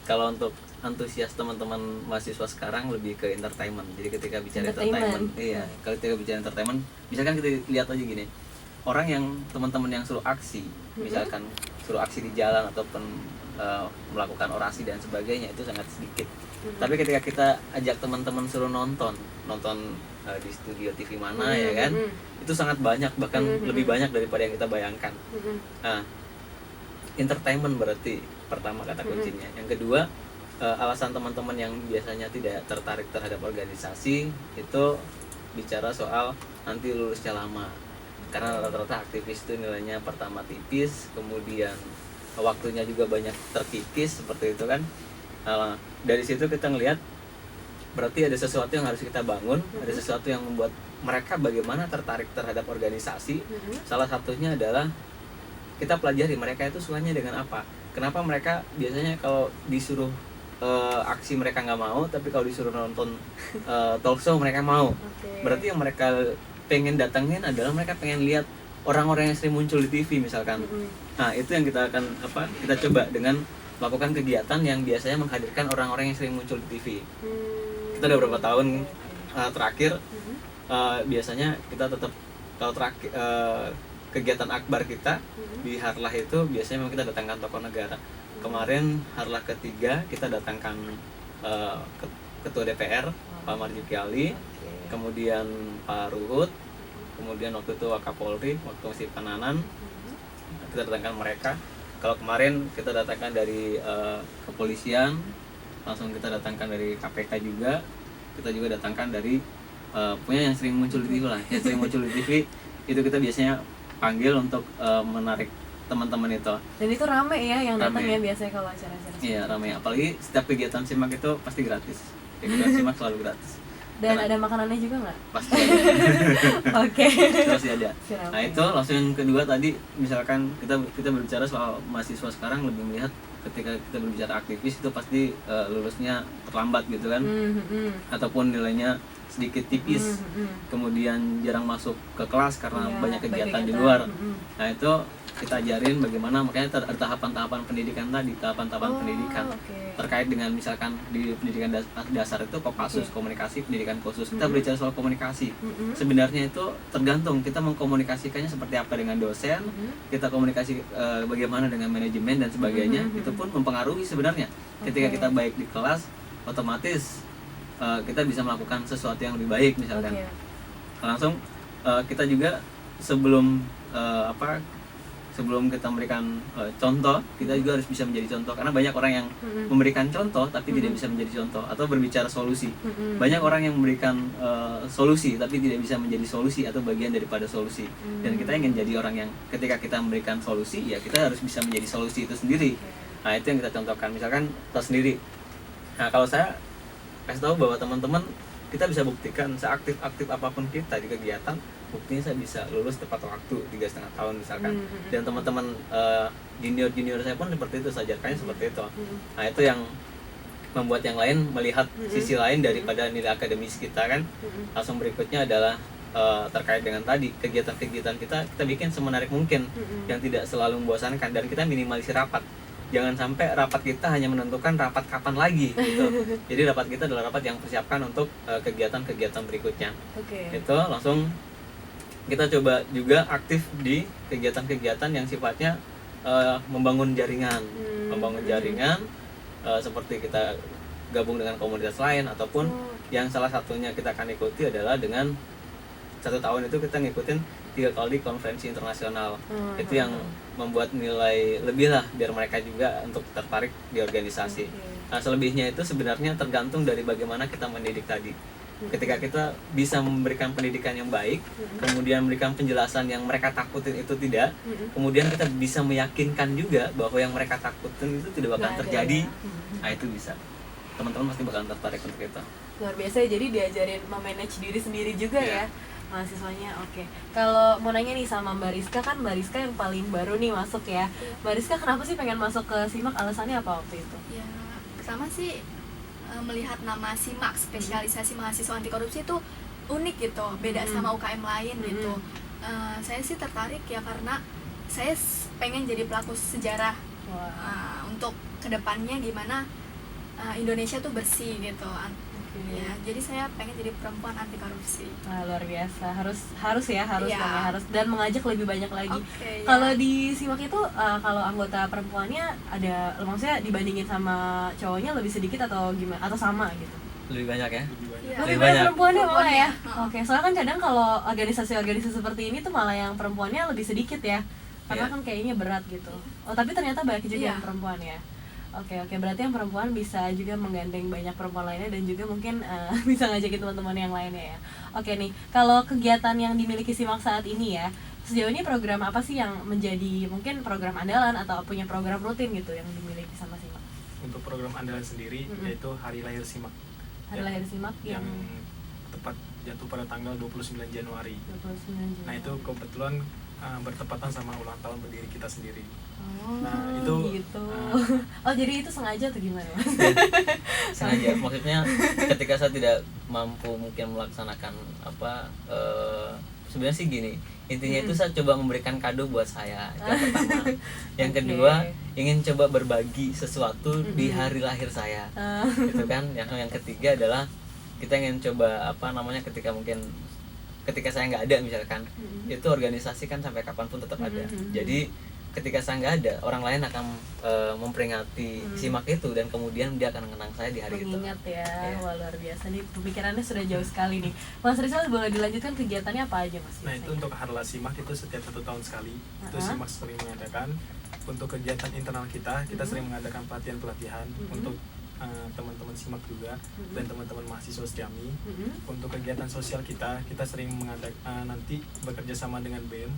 kalau untuk antusias teman-teman mahasiswa sekarang lebih ke entertainment. Jadi ketika bicara entertainment, iya, kalau ketika bicara entertainment, misalkan kita lihat aja gini, orang yang teman-teman yang suruh aksi, misalkan suruh aksi di jalan ataupun melakukan orasi dan sebagainya itu sangat sedikit. Tapi ketika kita ajak teman-teman suruh nonton di studio TV mana ya kan, itu sangat banyak, bahkan lebih banyak daripada yang kita bayangkan. Nah, entertainment berarti pertama kata kuncinya. Yang kedua, alasan teman-teman yang biasanya tidak tertarik terhadap organisasi itu bicara soal nanti lulusnya lama, karena rata-rata aktivis itu nilainya pertama tipis, kemudian waktunya juga banyak terkikis seperti itu kan. Dari situ kita ngelihat berarti ada sesuatu yang harus kita bangun, ada sesuatu yang membuat mereka bagaimana tertarik terhadap organisasi. Salah satunya adalah kita pelajari mereka itu sukanya dengan apa, kenapa mereka biasanya kalau disuruh aksi mereka nggak mau, tapi kalau disuruh nonton talk show mereka mau. Berarti yang mereka pengen datengin adalah mereka pengen lihat orang-orang yang sering muncul di TV misalkan. Nah itu yang kita akan kita coba dengan melakukan kegiatan yang biasanya menghadirkan orang-orang yang sering muncul di TV. Kita udah beberapa tahun terakhir biasanya kita tetap kalau terakhir kegiatan akbar kita di Harlah itu biasanya memang kita datangkan tokoh negara. Kemarin Harlah ketiga kita datangkan Ketua DPR Pak Marzuki Ali, kemudian Pak Ruhut, kemudian waktu itu Wakapolri, waktu masih Pananan, kita datangkan mereka. Kalau kemarin kita datangkan dari kepolisian, langsung kita datangkan dari KPK juga, kita juga datangkan dari punya yang sering muncul di TV lah, yang sering muncul di TV itu kita biasanya panggil untuk menarik teman-teman itu. Dan itu rame ya yang datang ya biasanya kalau acara-acara. Iya rame, apalagi setiap kegiatan SIMAK itu pasti gratis. Kegiatan SIMAK selalu gratis. Dan ada makanannya juga nggak? Pasti ada. Oke. Pasti ada. Nah itu langsung yang kedua tadi, misalkan kita berbicara soal mahasiswa sekarang lebih melihat ketika kita berbicara aktivis itu pasti lulusnya terlambat gitu kan, ataupun nilainya sedikit tipis, kemudian jarang masuk ke kelas karena banyak kegiatan di luar. Nah itu kita ajarin bagaimana, makanya ada tahapan-tahapan pendidikan tadi, pendidikan terkait dengan misalkan di pendidikan dasar itu Kopassus, komunikasi pendidikan khusus, kita berbicara soal komunikasi. Sebenarnya itu tergantung kita mengkomunikasikannya seperti apa dengan dosen, kita komunikasi bagaimana dengan manajemen dan sebagainya, itu pun mempengaruhi sebenarnya. Ketika kita baik di kelas, otomatis kita bisa melakukan sesuatu yang lebih baik misalkan. Langsung kita juga sebelum kita memberikan contoh, kita juga harus bisa menjadi contoh, karena banyak orang yang memberikan contoh tapi tidak bisa menjadi contoh, atau berbicara solusi. Banyak orang yang memberikan solusi tapi tidak bisa menjadi solusi atau bagian daripada solusi. Dan kita ingin jadi orang yang ketika kita memberikan solusi, ya kita harus bisa menjadi solusi itu sendiri. Nah itu yang kita contohkan, misalkan kita sendiri. Nah kalau saya kasih tahu bahwa teman-teman, kita bisa buktikan seaktif-aktif apapun kita di kegiatan, buktinya saya bisa lulus tepat waktu 3,5 tahun misalkan. Dan teman-teman junior saya pun seperti itu, saya ajarkannya seperti itu. Nah itu yang membuat yang lain melihat sisi lain daripada nilai akademis kita kan. Langsung berikutnya adalah terkait dengan tadi kegiatan-kegiatan kita bikin semenarik mungkin, yang tidak selalu membosankan, dan kita minimalisir rapat. Jangan sampai rapat kita hanya menentukan rapat kapan lagi gitu. Jadi rapat kita adalah rapat yang persiapkan untuk kegiatan-kegiatan berikutnya. Itu langsung kita coba juga aktif di kegiatan-kegiatan yang sifatnya membangun jaringan, seperti kita gabung dengan komunitas lain, ataupun yang salah satunya kita akan ikuti adalah dengan 1 tahun itu kita ngikutin 3 kali konferensi internasional. Itu yang membuat nilai lebih lah biar mereka juga untuk tertarik di organisasi. Nah selebihnya itu sebenarnya tergantung dari bagaimana kita mendidik tadi. Ketika kita bisa memberikan pendidikan yang baik, kemudian memberikan penjelasan yang mereka takutin itu tidak, kemudian kita bisa meyakinkan juga bahwa yang mereka takutin itu tidak bakal terjadi. Nah itu bisa, teman-teman pasti bakal tertarik untuk itu. Luar biasa, jadi diajarin memanage diri sendiri juga ya mahasiswanya. Kalau mau nanya nih sama Mbak Rizka, kan Mbak Rizka yang paling baru nih masuk ya. Mbak Rizka kenapa sih pengen masuk ke SIMAK, alasannya apa waktu itu? Ya, pertama sih melihat nama SIMAK, spesialisasi mahasiswa anti korupsi itu unik gitu, beda sama UKM lain gitu. Saya sih tertarik ya karena saya pengen jadi pelaku sejarah untuk kedepannya, gimana Indonesia tuh bersih gitu. Oke. Ya, jadi saya pengen jadi perempuan anti korupsi. Wah, luar biasa. Harus ya, harus Iya. namanya, harus, dan mengajak lebih banyak lagi. Oke, ya. Kalau di SIMAK itu kalau anggota perempuannya ada, maksudnya dibandingin sama cowoknya lebih sedikit atau gimana, atau sama gitu? Lebih banyak ya. Iya. Lebih Lebih banyak banyak. perempuannya malah ya. Perempuannya. Oke, soalnya kan kadang kalau organisasi-organisasi seperti ini tuh malah yang perempuannya lebih sedikit ya. Karena Iya. kan kayaknya berat gitu. Oh, tapi ternyata banyak juga Iya. yang perempuan ya. Oke, berarti yang perempuan bisa juga menggandeng banyak perempuan lainnya dan juga mungkin bisa ngajakin teman-teman yang lainnya ya. Oke nih, kalau kegiatan yang dimiliki SIMAK saat ini ya, sejauh ini program apa sih yang menjadi mungkin program andalan atau punya program rutin gitu yang dimiliki sama SIMAK? Untuk program andalan sendiri yaitu Hari Lahir SIMAK Hari lahir SIMAK yang yang tepat jatuh pada tanggal 29 Januari. 29 Januari. Nah, itu kebetulan bertepatan sama ulang tahun berdiri kita sendiri. Oh, Nah, itu, gitu. Oh, jadi itu sengaja atau gimana, Mas? Sengaja, maksudnya ketika saya tidak mampu mungkin melaksanakan apa sebenarnya sih gini, intinya itu saya coba memberikan kado buat saya, itu yang pertama. Yang Oke. kedua, ingin coba berbagi sesuatu di hari lahir saya, gitu kan. Yang ketiga adalah kita ingin coba apa namanya, ketika saya nggak ada misalkan, itu organisasi kan sampai kapanpun tetap ada. Jadi ketika saya nggak ada, orang lain akan memperingati SIMAK itu, dan kemudian dia akan mengenang saya di hari itu. Mengingat ya, Iya. wah luar biasa nih, pemikirannya sudah jauh sekali nih. Mas Rizal, boleh dilanjutkan kegiatannya apa aja, Mas? Nah, itu untuk Harlah SIMAK itu setiap 1 tahun sekali. Itu SIMAK sering mengadakan. Untuk kegiatan internal kita sering mengadakan pelatihan-pelatihan untuk teman-teman SIMAK juga dan teman-teman mahasiswa STIAMI. Untuk kegiatan sosial kita sering mengadakan nanti bekerja sama dengan BEM,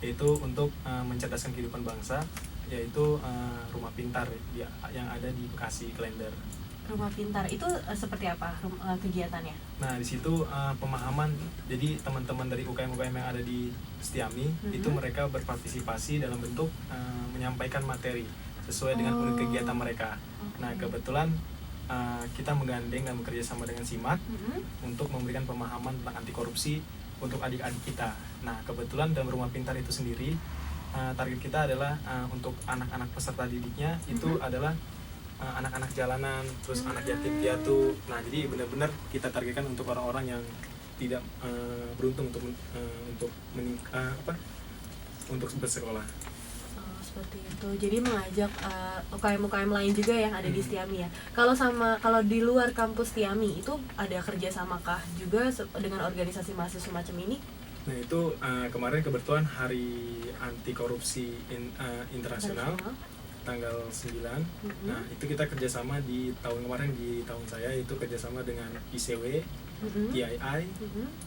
yaitu untuk mencerdaskan kehidupan bangsa, yaitu rumah pintar yang ada di Bekasi, Klender. Rumah pintar itu seperti apa kegiatannya? Nah, di situ pemahaman, jadi teman-teman dari UKM-UKM yang ada di STIAMI itu mereka berpartisipasi dalam bentuk menyampaikan materi sesuai dengan unit kegiatan mereka. Nah, kebetulan kita menggandeng dan bekerja sama dengan SIMAK untuk memberikan pemahaman tentang anti korupsi untuk adik-adik kita. Nah, kebetulan dalam rumah pintar itu sendiri target kita adalah untuk anak-anak peserta didiknya itu adalah anak-anak jalanan, terus anak yatim piatu. Nah, jadi benar-benar kita targetkan untuk orang-orang yang tidak beruntung untuk bersekolah. Oh, seperti itu. Jadi mengajak UKM-UKM lain juga yang ada di STIAMI ya. Kalau di luar kampus STIAMI itu ada kerjasama kah juga dengan organisasi mahasiswa semacam ini? Nah, itu kemarin kebetulan Hari Anti Korupsi Internasional tanggal 9. Nah, itu kita kerjasama di tahun kemarin, di tahun saya itu kerjasama dengan ICW, TII,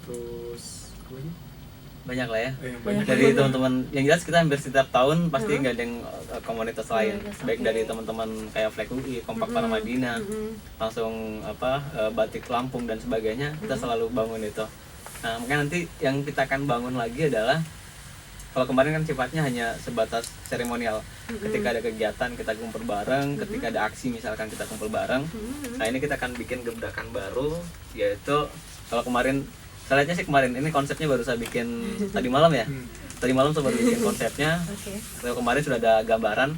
terus apa lagi? Banyak lah ya. Banyak. Dari teman-teman, yang jelas kita hampir setiap tahun pasti gandeng komunitas lain, Komunitas, baik oke. dari teman-teman kayak Flag UI, Kompak Para Madinah, langsung Batik Lampung dan sebagainya, kita selalu bangun itu. Nah, mungkin nanti yang kita akan bangun lagi adalah, kalau kemarin kan sifatnya hanya sebatas seremonial. Ketika ada kegiatan kita kumpul bareng, ketika ada aksi misalkan kita kumpul bareng. Nah, ini kita akan bikin gebrakan baru, yaitu kalau kemarin, saya lihatnya sih kemarin ini konsepnya baru saya bikin tadi malam ya. Tadi malam saya baru bikin konsepnya. Oke. Kalau kemarin sudah ada gambaran.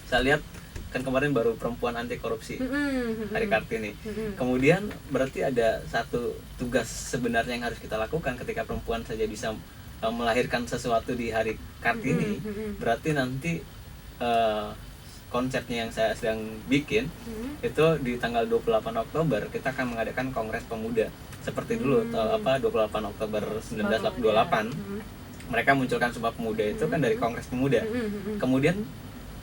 Saya lihat kan kemarin baru perempuan anti korupsi, Hari Kartini. Kemudian berarti ada satu tugas sebenarnya yang harus kita lakukan ketika perempuan saja bisa melahirkan sesuatu di Hari Kartini. Berarti nanti konsepnya yang saya sedang bikin itu di tanggal 28 Oktober kita akan mengadakan Kongres Pemuda. Seperti dulu 28 Oktober 1928 mereka munculkan Sumpah Pemuda itu kan dari Kongres Pemuda. Kemudian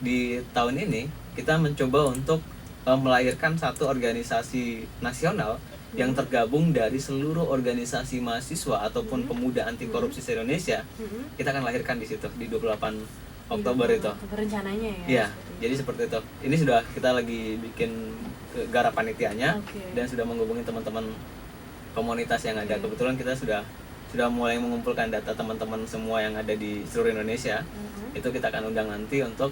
di tahun ini kita mencoba untuk melahirkan satu organisasi nasional yang tergabung dari seluruh organisasi mahasiswa ataupun pemuda anti korupsi se-Indonesia. Kita akan lahirkan di situ di 28 Oktober itu. Rencananya ya. Iya, jadi seperti itu. Ini sudah kita lagi bikin garap panitianya dan sudah menghubungi teman-teman komunitas yang ada. Kebetulan kita sudah mulai mengumpulkan data teman-teman semua yang ada di seluruh Indonesia. Itu kita akan undang nanti untuk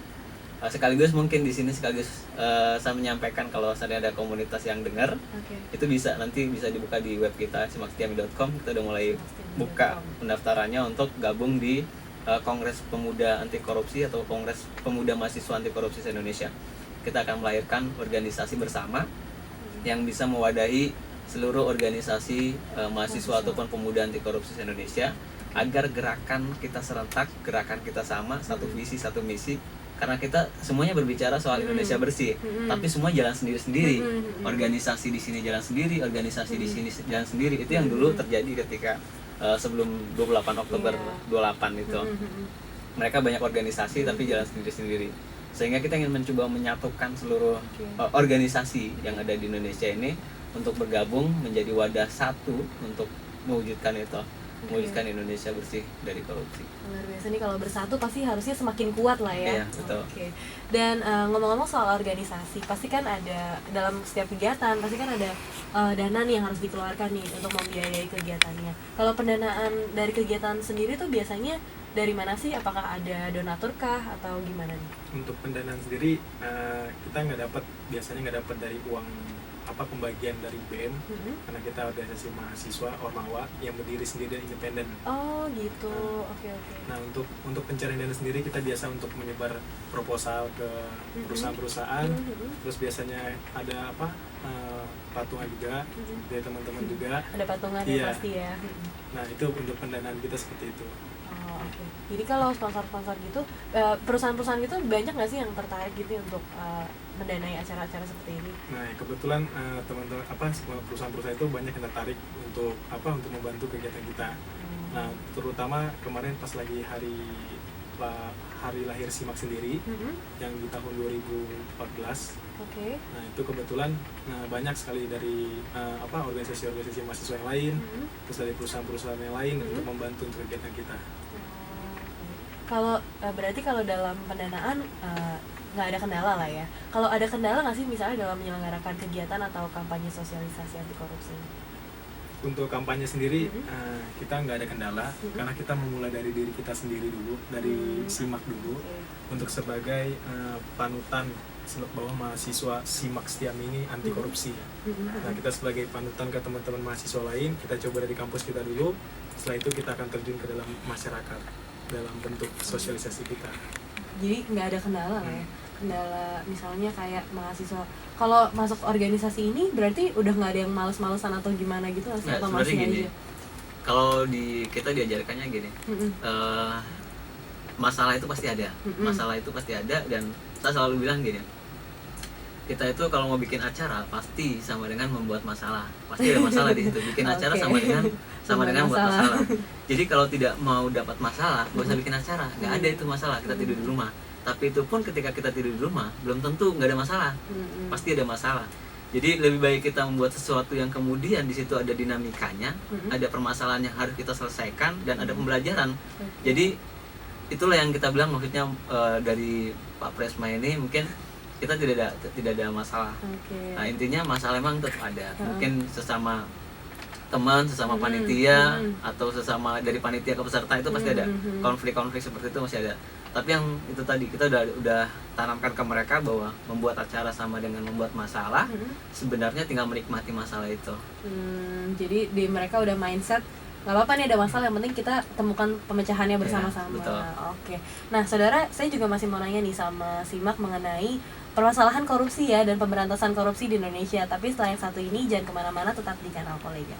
sekaligus mungkin di sini sekaligus saya menyampaikan kalau misalnya ada komunitas yang dengar, itu nanti bisa dibuka di web kita simakstiami.com. Kita udah mulai buka pendaftarannya untuk gabung di Kongres Pemuda Anti Korupsi atau Kongres Pemuda Mahasiswa Anti Korupsi se-Indonesia. kita akan melahirkan organisasi bersama yang bisa mewadahi seluruh organisasi mahasiswa ataupun pemuda anti korupsi Indonesia, agar gerakan kita serentak, gerakan kita sama, satu visi, satu misi. Karena kita semuanya berbicara soal Indonesia bersih, tapi semua jalan sendiri-sendiri. Organisasi di sini jalan sendiri, organisasi di sini jalan sendiri. Itu yang dulu terjadi ketika sebelum 28 Oktober 28 itu. Mereka banyak organisasi tapi jalan sendiri-sendiri. Sehingga kita ingin mencoba menyatukan seluruh organisasi yang ada di Indonesia ini untuk bergabung menjadi wadah satu untuk mewujudkan itu. Mewujudkan Indonesia bersih dari korupsi. Luar biasa nih, kalau bersatu pasti harusnya semakin kuat lah ya. Iya, betul. Oke. Dan ngomong-ngomong soal organisasi, pasti kan ada dalam setiap kegiatan pasti kan ada dana nih yang harus dikeluarkan nih untuk membiayai kegiatannya. Kalau pendanaan dari kegiatan sendiri tuh biasanya dari mana sih? Apakah ada donatur kah atau gimana nih? Untuk pendanaan sendiri kita biasanya nggak dapat dari uang pembagian dari BM, karena kita organisasi mahasiswa Ormawa yang berdiri sendiri dan independen. Oh gitu, oke. Nah untuk pencarian dana sendiri kita biasa untuk menyebar proposal ke perusahaan-perusahaan, terus biasanya ada patungan juga dari teman-teman juga. Ada patungan Iya. ya pasti ya. Nah itu untuk pendanaan kita seperti itu. Oh, oke. Jadi kalau sponsor-sponsor gitu, perusahaan-perusahaan gitu banyak nggak sih yang tertarik gitu untuk mendanai acara-acara seperti ini? Nah kebetulan teman-teman semua perusahaan-perusahaan itu banyak yang tertarik untuk membantu kegiatan kita. Nah terutama kemarin pas lagi hari lahir SIMAK sendiri yang di tahun 2014. Oke. Nah itu kebetulan banyak sekali dari organisasi-organisasi mahasiswa yang lain, terus dari perusahaan-perusahaan yang lain untuk membantu untuk kegiatan kita. Kalau berarti kalau dalam pendanaan nggak ada kendala lah ya. Kalau ada kendala nggak sih misalnya dalam menyelenggarakan kegiatan atau kampanye sosialisasi anti korupsi? Untuk kampanye sendiri kita nggak ada kendala karena kita memulai dari diri kita sendiri dulu, dari SIMAK dulu, untuk sebagai panutan bahwa mahasiswa SIMAK Setiami ini anti korupsi. Nah kita sebagai panutan ke teman-teman mahasiswa lain, kita coba dari kampus kita dulu. Setelah itu kita akan terjun ke dalam masyarakat dalam bentuk sosialisasi kita. Jadi nggak ada kendala lah ya. Kendala misalnya kayak mahasiswa kalau masuk organisasi ini berarti udah nggak ada yang males-malesan atau gimana gitu atau Nah, masih sebenarnya gini, aja? kalau kita diajarkannya gini, masalah itu pasti ada, masalah itu pasti ada, dan saya selalu bilang gini, kita itu kalau mau bikin acara pasti sama dengan membuat masalah, pasti ada masalah di situ. Bikin acara sama dengan membuat masalah. Jadi kalau tidak mau dapat masalah, gak usah bikin acara, nggak ada itu masalah, kita tidur di rumah. Tapi itu pun ketika kita tidur di rumah belum tentu nggak ada masalah, pasti ada masalah. Jadi lebih baik kita membuat sesuatu yang kemudian di situ ada dinamikanya, ada permasalahan yang harus kita selesaikan, dan ada pembelajaran. Jadi itulah yang kita bilang, maksudnya dari Pak Presma ini mungkin kita tidak ada masalah. Nah intinya masalah memang tetap ada, mungkin sesama teman, sesama panitia, atau sesama dari panitia ke peserta itu pasti ada konflik-konflik seperti itu, masih ada. Tapi yang itu tadi kita udah tanamkan ke mereka bahwa membuat acara sama dengan membuat masalah, sebenarnya tinggal menikmati masalah itu. Jadi di mereka udah mindset nggak apa-apa nih ada masalah, yang penting kita temukan pemecahannya bersama-sama. Betul. Oke. Nah saudara, saya juga masih mau nanya nih sama SIMAK mengenai permasalahan korupsi ya dan pemberantasan korupsi di Indonesia. Tapi setelah yang satu ini jangan kemana-mana, tetap di channel Kolega.